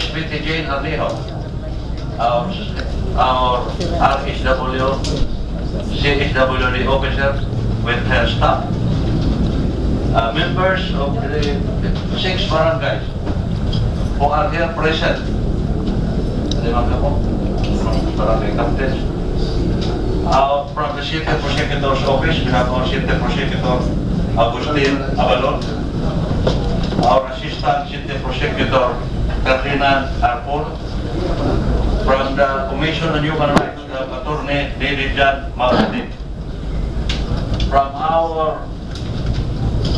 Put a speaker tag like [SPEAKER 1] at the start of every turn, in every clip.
[SPEAKER 1] SBT Jane Arnejo, our RSW, CSWD officer with her staff, members of the 6 barangays who are here present. Barangay captains. From the City Prosecutor's Office, we have our City Prosecutor Agustin Abalon, our Assistant City Prosecutor Ferdinand Arpon, from the Commission on Human Rights, Attorney David Jan Maruti, from our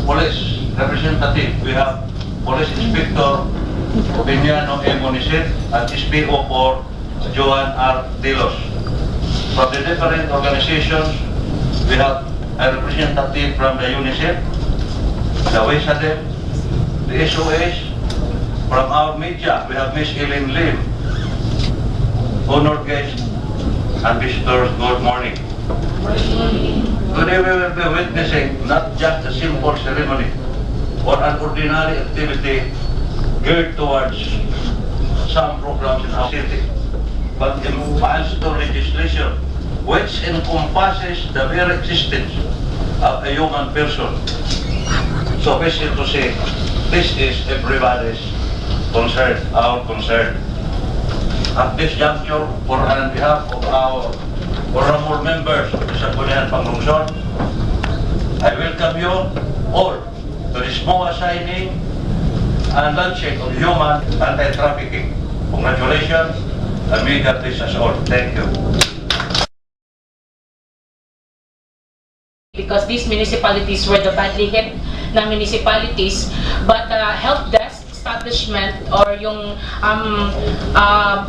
[SPEAKER 1] police representative, we have Police Inspector Obiniano M. Monisit and SPO for Joan R. Dilos. From the different organizations, we have a representative from the UNICEF, the WESADEP, the SOS. From our media, we have Ms. Eileen Lim. Honored guests and visitors, good morning. Today we will be witnessing not just a simple ceremony or an ordinary activity geared towards some programs in our city, but a milestone legislation which encompasses the very existence of a human person. So basically to say, this is everybody's concern, our concern. At this juncture, on behalf of our honorable members of the Sangguniang Panglungsod, I welcome you all to this MOA signing and launching of Human Anti-Trafficking. Congratulations, and may God bless us all. Thank you.
[SPEAKER 2] Because these municipalities were the badly hit na municipalities, but help desk establishment or yung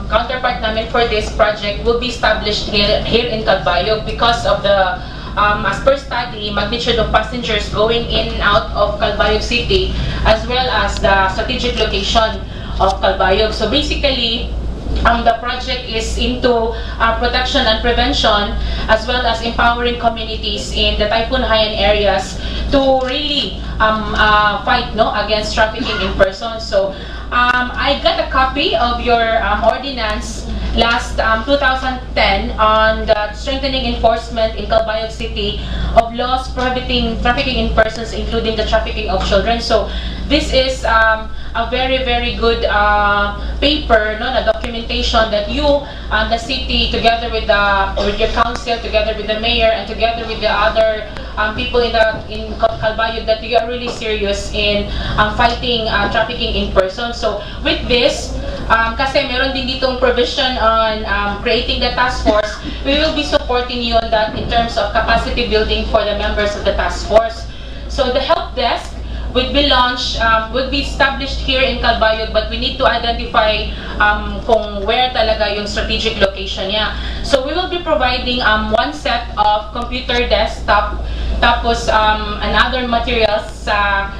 [SPEAKER 2] counterpart namin for this project will be established here in Calbayog because of the as per study, magnitude of passengers going in and out of Calbayog City, as well as the strategic location of Calbayog. So basically, the project is into protection and prevention, as well as empowering communities in the Typhoon Haiyan areas to really fight against trafficking in persons. So I got a copy of your ordinance last 2010 on the strengthening enforcement in Calbayog City of laws prohibiting trafficking in persons, including the trafficking of children. So this is a very, very good paper, the documentation that you, the city, together with your council, together with the mayor, and together with the other people in Calbayog, that you are really serious in fighting trafficking in persons. So with this, kasi meron din ditong provision on creating the task force, we will be supporting you on that in terms of capacity building for the members of the task force. So the help desk would be launched, would be established here in Calbayog, but we need to identify kung where talaga yung strategic location niya. So we will be providing one set of computer desktop, tapos another materials sa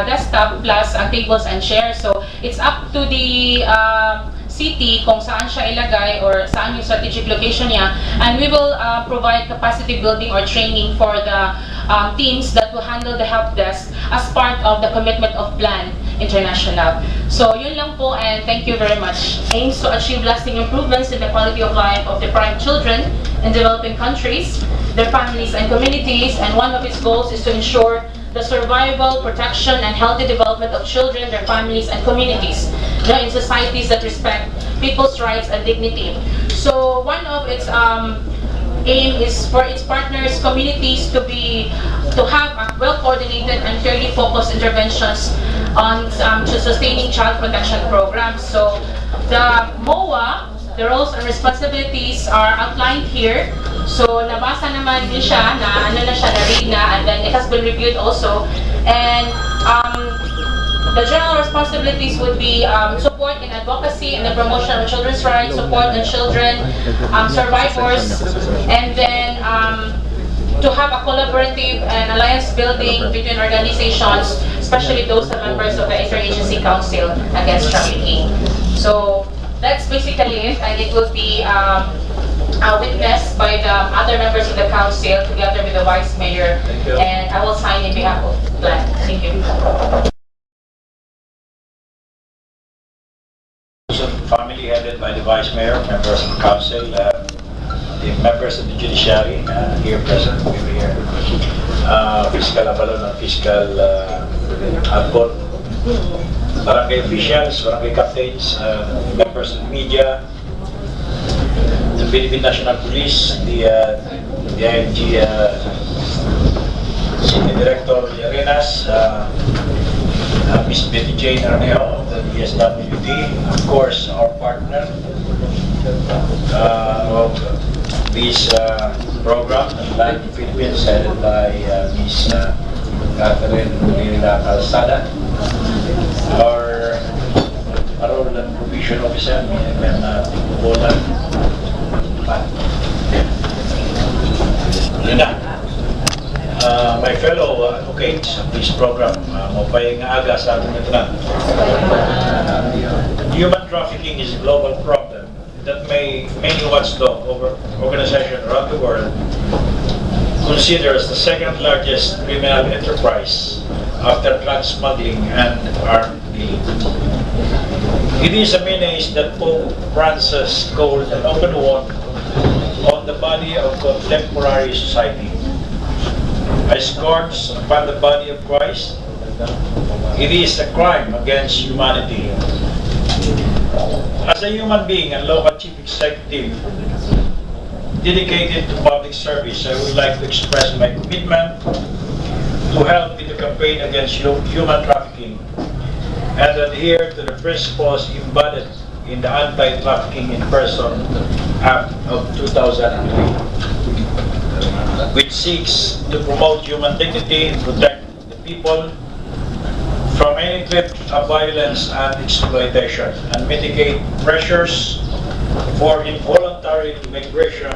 [SPEAKER 2] desktop plus tables and chairs. So it's up to the city kung saan siya ilagay or saan yung strategic location niya, and we will provide capacity building or training for the teams that will handle the help desk as part of the commitment of Plan International. So yun lang po, and thank you very much. Aims to achieve lasting improvements in the quality of life of deprived children in developing countries, their families and communities, and one of its goals is to ensure the survival, protection, and healthy development of children, their families, and communities in societies that respect people's rights and dignity. So one of its aim is for its partners, communities, to have well-coordinated and clearly focused interventions on sustaining child protection programs. So the MOA, the roles and responsibilities are outlined here. So nabasa naman din siya, na-read na, and then it has been reviewed also. And the general responsibilities would be support in advocacy and the promotion of children's rights, support on children, survivors, and then to have a collaborative and alliance building between organizations, especially those members of the Interagency Council Against Trafficking. So that's basically it, and it will be witnessed by the other members of the council together with the vice mayor, and I will sign in behalf of Plan. Thank you.
[SPEAKER 3] by the Vice Mayor, members of the Council, the members of the Judiciary here present, over here, Fiscal Abalon and Fiscal Albot, barangay officials, barangay captains, members of the media, the Philippine National Police, the ING City Director Arenas, Ms. Betty Jane Arnejo of the CSWD, of course our partner of this program, Land of Philippines, headed by Ms. Catherine Mirila Calzada, our Parole and Provision Officer, Ms. Bolan. My fellow advocates of this program, mapay nga aga sa ating ito na. Human trafficking is a global problem that many watchdog organizations around the world considers the second largest criminal enterprise after drug smuggling and armed dealing. It is a menace that Pope Francis called an open wound on the body of contemporary society. A scourge upon the body of Christ, it is a crime against humanity. As a human being and local chief executive dedicated to public service, I would like to express my commitment to help in the campaign against human trafficking and adhere to the principles embodied in the Anti-Trafficking in Person Act of 2003. Which seeks to promote human dignity and protect the people from any threat of violence and exploitation, and mitigate pressures for involuntary migration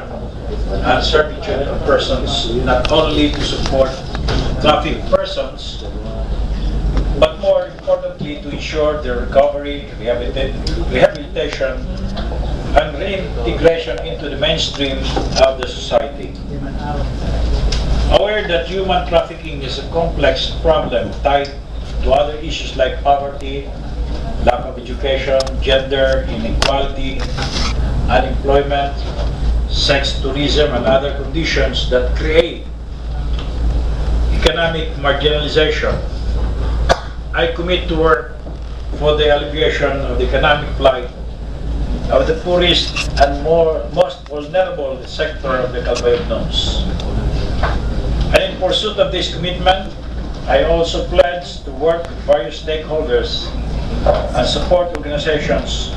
[SPEAKER 3] and servitude of persons, not only to support trafficked persons, but more importantly to ensure their recovery, rehabilitation, and reintegration into the mainstream of the society. Aware that human trafficking is a complex problem tied to other issues like poverty, lack of education, gender inequality, unemployment, sex tourism, and other conditions that create economic marginalization, I commit to work for the alleviation of the economic plight of the poorest and most vulnerable sector of the Calbayog nodes. And in pursuit of this commitment, I also pledge to work with various stakeholders and support organizations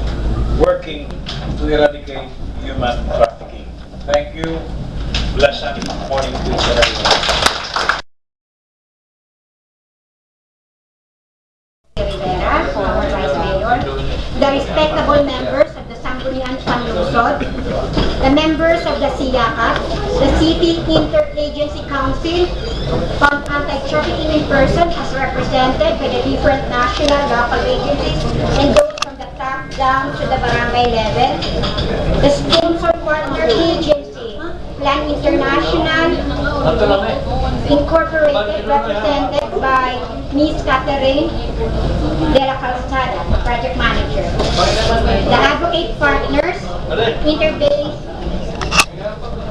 [SPEAKER 3] working to eradicate human trafficking. Thank you. Blessed morning to each and everyone.
[SPEAKER 4] Former Vice Mayor, the respectable members of the Sangguniang Panlungsod, the members of the SIACAT, the City Interagency Council on Anti-Trafficking in Person as represented by the different national local agencies and those from the top down to the barangay level, the sponsor partner agency, Plan International Incorporated, represented by Ms. Catherine de la Calzada, Project Manager. The advocate partners, interbase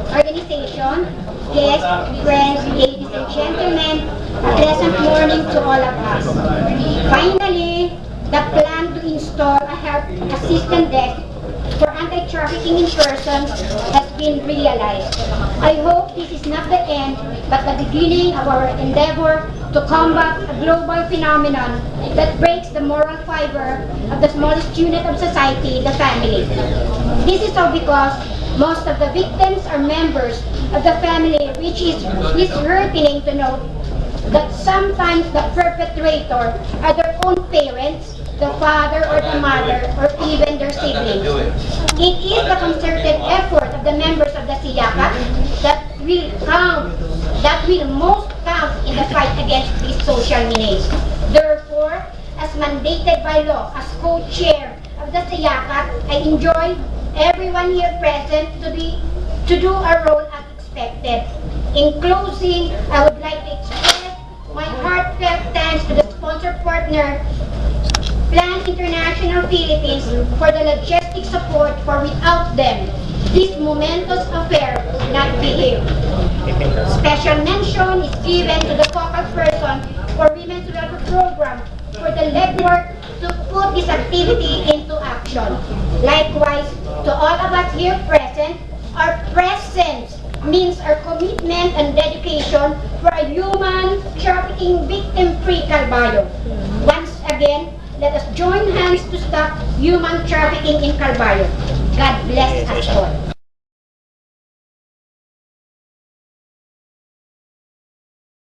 [SPEAKER 4] organization, guests, friends, ladies and gentlemen, a pleasant morning to all of us. Finally, the plan to install a help assistance desk for anti-trafficking in persons has been realized. I hope this is not the end, but the beginning of our endeavor to combat a global phenomenon that breaks the moral fiber of the smallest unit of society, the family. This is so because most of the victims are members of the family, which is heartening to note that sometimes the perpetrator are their own parents, the father or the mother, or even their siblings. It is the concerted effort of the members of the SIACAT that will most count in the fight against this social menace. Therefore, as mandated by law, as co-chair of the SIACAT, I enjoy everyone here present to do our role as expected. In closing, I would like to express my heartfelt thanks to the sponsor partner, Plan International Philippines, for the logistics take support, for without them, this momentous affair would not be here. Special mention is given to the focal person for Women's Welfare Program for the legwork to put this activity into action. Likewise, to all of us here present, our presence means our commitment and dedication for a human trafficking victim-free Calbayog. Once again, let us join hands to stop human trafficking in Calbayog. God bless us all.